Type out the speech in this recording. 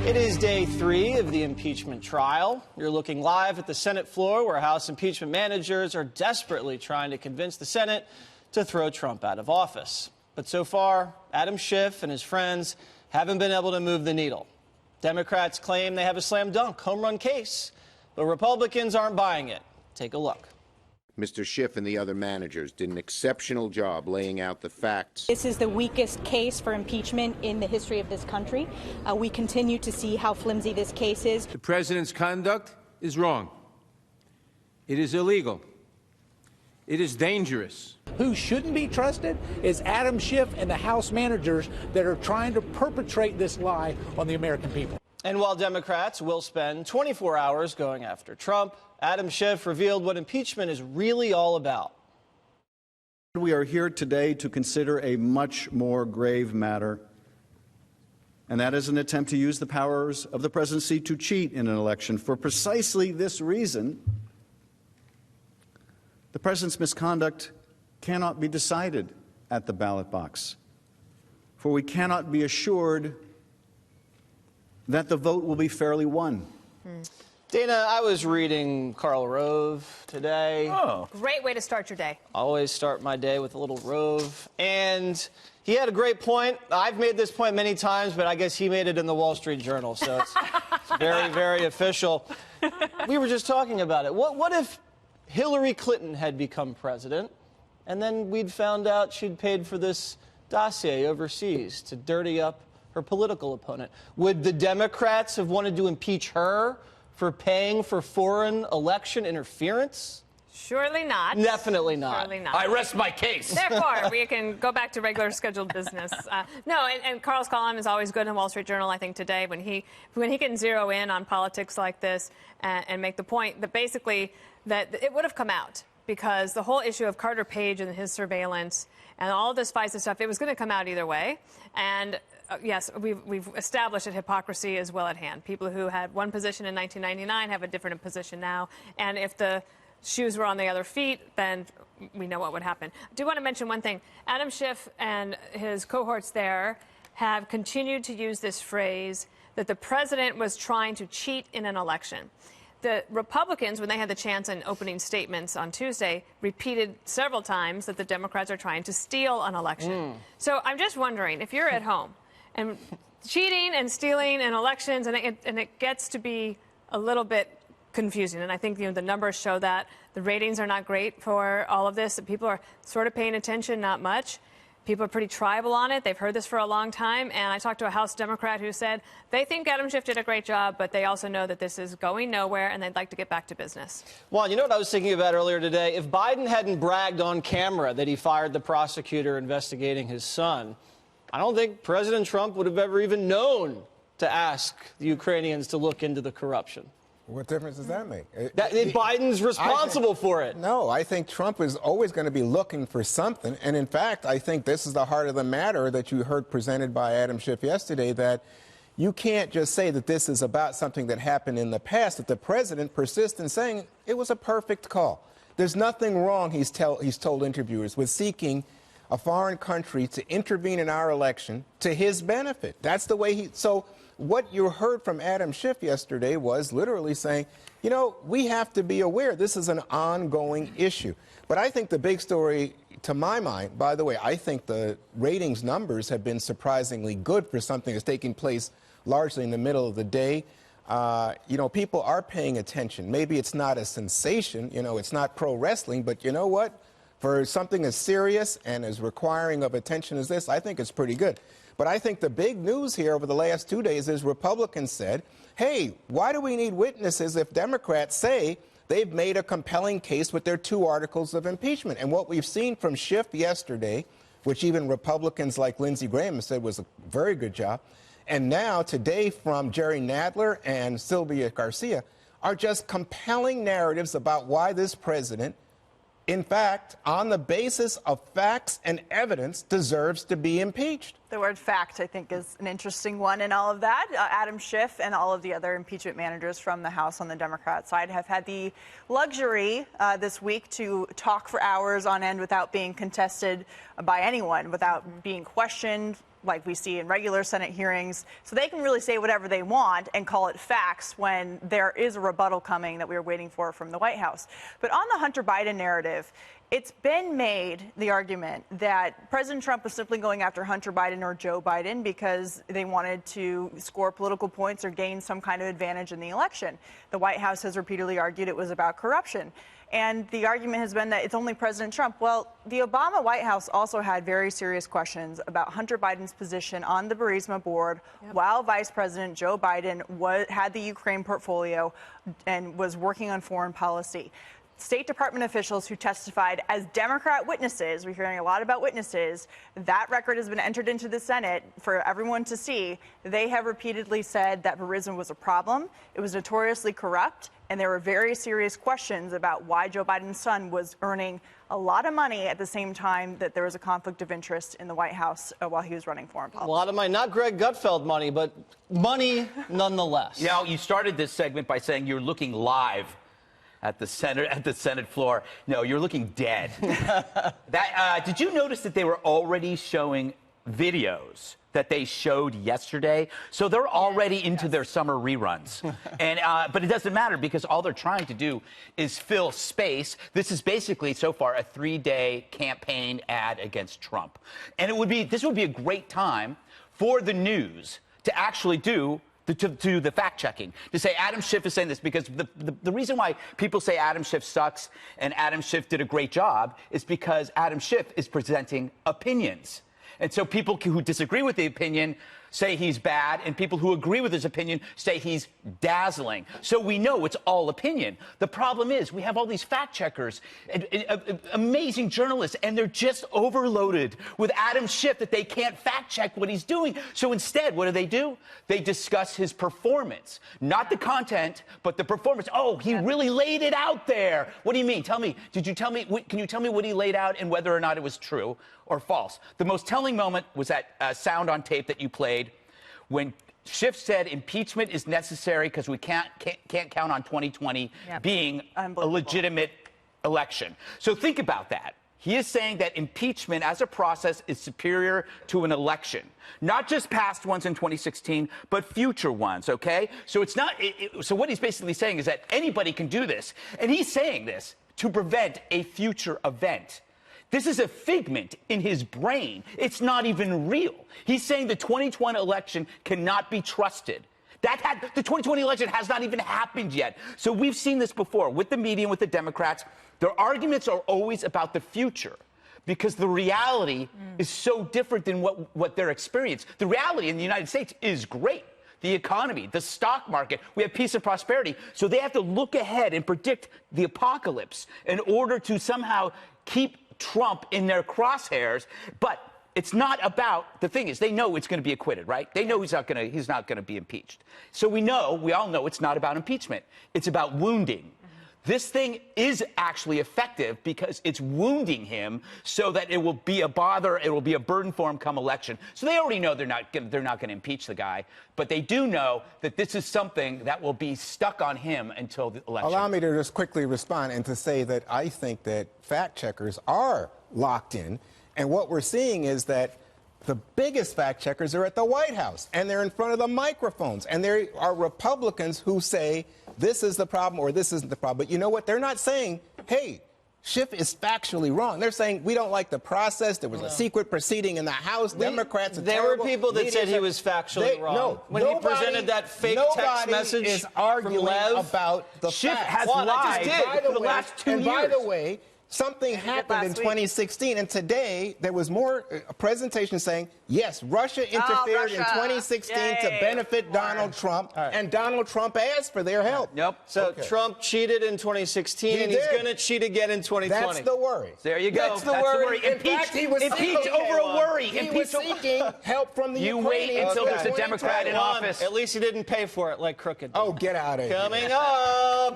It is day 3 of the impeachment trial. You're looking live at the Senate floor where House impeachment managers are desperately trying to convince the Senate to throw Trump out of office. But so far, Adam Schiff and his friends haven't been able to move the needle. Democrats claim they have a slam dunk home run case, but Republicans aren't buying it. Take a look. Mr. Schiff and the other managers did an exceptional job laying out the facts. This is the weakest case for impeachment in the history of this country. We continue to see how flimsy this case is. The president's conduct is wrong. It is illegal. It is dangerous. Who shouldn't be trusted is Adam Schiff and the House managers that are trying to perpetrate this lie on the American people. And while Democrats will spend 24 hours going after Trump, Adam Schiff revealed what impeachment is really all about. We are here today to consider a much more grave matter, and that is an attempt to use the powers of the presidency to cheat in an election. For precisely this reason, the president's misconduct cannot be decided at the ballot box, for we cannot be assured that the vote will be fairly won. Dana, I was reading Karl Rove today. Oh. Great way to start your day. Always start my day with a little Rove. And he had a great point. I've made this point many times, but I guess he made it in the Wall Street Journal, so it's very, very official. We were just talking about it. What if Hillary Clinton had become president, and then we'd found out she'd paid for this dossier overseas to dirty up her political opponent? Would the Democrats have wanted to impeach her for paying for foreign election interference? Surely not. Definitely not. Surely not. I rest my case. Therefore, we can go back to regular scheduled business. And Carl's column is always good in the Wall Street Journal. I think today, when he can zero in on politics like this and make the point that basically that it would have come out, because the whole issue of Carter Page and his surveillance and all of this FISA stuff, it was going to come out either way. And yes, we've established that hypocrisy is well at hand. People who had one position in 1999 have a different position now. And if the shoes were on the other feet, then we know what would happen. I do want to mention one thing. Adam Schiff and his cohorts there have continued to use this phrase that the president was trying to cheat in an election. The Republicans, when they had the chance in opening statements on Tuesday, repeated several times that the Democrats are trying to steal an election. So I'm just wondering, if you're at home and cheating and stealing in elections, and it gets to be a little bit confusing, and I think the numbers show that the ratings are not great for all of this. People are sort of paying attention, not much. People are pretty tribal on it. They've heard this for a long time. And I talked to a House Democrat who said they think Adam Schiff did a great job, but they also know that this is going nowhere and they'd like to get back to business. Well, you know what I was thinking about earlier today? If Biden hadn't bragged on camera that he fired the prosecutor investigating his son, I don't think President Trump would have ever even known to ask the Ukrainians to look into the corruption. What difference does that make? Biden's responsible for it. No, I think Trump is always going to be looking for something. And in fact, I think this is the heart of the matter that you heard presented by Adam Schiff yesterday, that you can't just say that this is about something that happened in the past, that the president persists in saying it was a perfect call. There's nothing wrong, he's told interviewers, with seeking a foreign country to intervene in our election to his benefit. That's the way so what you heard from Adam Schiff yesterday was literally saying, you know, we have to be aware this is an ongoing issue. But I think the big story, to my mind, by the way, I think the ratings numbers have been surprisingly good for something that's taking place largely in the middle of the day. People are paying attention. Maybe it's not a sensation, it's not pro wrestling, but you know what? For something as serious and as requiring of attention as this, I think it's pretty good. But I think the big news here over the last 2 days is Republicans said, hey, why do we need witnesses if Democrats say they've made a compelling case with their 2 articles of impeachment? And what we've seen from Schiff yesterday, which even Republicans like Lindsey Graham said was a very good job, and now today from Jerry Nadler and Sylvia Garcia, are just compelling narratives about why this president, in fact, on the basis of facts and evidence, deserves to be impeached. The word fact, I think, is an interesting one in all of that. Adam Schiff and all of the other impeachment managers from the House on the Democrat side have had the luxury this week to talk for hours on end without being contested by anyone, without being questioned, like we see in regular Senate hearings. So they can really say whatever they want and call it facts when there is a rebuttal coming that we are waiting for from the White House. But on the Hunter Biden narrative, it's been made, the argument, that President Trump was simply going after Hunter Biden or Joe Biden because they wanted to score political points or gain some kind of advantage in the election. The White House has repeatedly argued it was about corruption. And the argument has been that it's only President Trump. Well, the Obama White House also had very serious questions about Hunter Biden's position on the Burisma board while Vice President Joe Biden had the Ukraine portfolio and was working on foreign policy. State Department officials who testified as Democrat witnesses, we're hearing a lot about witnesses, that record has been entered into the Senate for everyone to see. They have repeatedly said that Burisma was a problem, it was notoriously corrupt, and there were very serious questions about why Joe Biden's son was earning a lot of money at the same time that there was a conflict of interest in the White House while he was running foreign policy. A lot of money, not Greg Gutfeld money, but money nonetheless. You know, you started this segment by saying you're looking live at the Senate floor. No, you're looking dead. Did you notice that they were already showing videos that they showed yesterday? So they're already into their summer reruns. And but it doesn't matter because all they're trying to do is fill space. This is basically so far a 3-day campaign ad against Trump. And this would be a great time for the news to actually do the fact-checking, to say Adam Schiff is saying this, because the reason why people say Adam Schiff sucks and Adam Schiff did a great job is because Adam Schiff is presenting opinions. And so people who disagree with the opinion say he's bad, and people who agree with his opinion say he's dazzling. So we know it's all opinion. The problem is we have all these fact checkers, amazing journalists, and they're just overloaded with Adam Schiff that they can't fact check what he's doing. So instead, what do? They discuss his performance, not the content, but the performance. Oh, he really laid it out there. What do you mean? Tell me. Can you tell me what he laid out and whether or not it was true or false? The most telling moment was that sound on tape that you played when Schiff said impeachment is necessary because we can't count on 2020 being a legitimate election. So think about that. He is saying that impeachment as a process is superior to an election, not just past ones in 2016, but future ones, okay? So it's not. So what he's basically saying is that anybody can do this, and he's saying this to prevent a future event. This is a figment in his brain. It's not even real. He's saying the 2020 election cannot be trusted. The 2020 election has not even happened yet. So we've seen this before with the media and with the Democrats. Their arguments are always about the future because the reality is so different than what their experience. The reality in the United States is great. The economy, the stock market, we have peace and prosperity. So they have to look ahead and predict the apocalypse in order to somehow keep Trump in their crosshairs. But it's not about, the thing is, they know it's going to be acquitted, right? They know he's not going to be impeached. So we all know it's not about impeachment. It's about wounding. This thing is actually effective because it's wounding him so that it will be a bother, it will be a burden for him come election. So they already know they're not going to impeach the guy, but they do know that this is something that will be stuck on him until the election. Allow me to just quickly respond and to say that I think that fact checkers are locked in, and what we're seeing is that the biggest fact checkers are at the White House, and they're in front of the microphones, and there are Republicans who say this is the problem or this isn't the problem. But you know what? They're not saying, hey, Schiff is factually wrong. They're saying we don't like the process. There was a secret proceeding in the House. Democrats are terrible. There were people that said he was factually wrong. No, when he presented that fake text message is arguing from Lev, about the Schiff facts. has lied for the last 2 years. And by the way, something happened in 2016, and today there was more a presentation saying, yes, Russia interfered in 2016 to benefit Donald Trump, and Donald Trump asked for their help. Yep. So Trump cheated in 2016, and he's going to cheat again in 2020. That's the worry. There you go. That's the worry. In fact, he was impeach over a worry. He was seeking help from the You Ukrainians. wait until there's a Democrat in office. At least he didn't pay for it like Crooked did. Oh, get out of here. Coming up.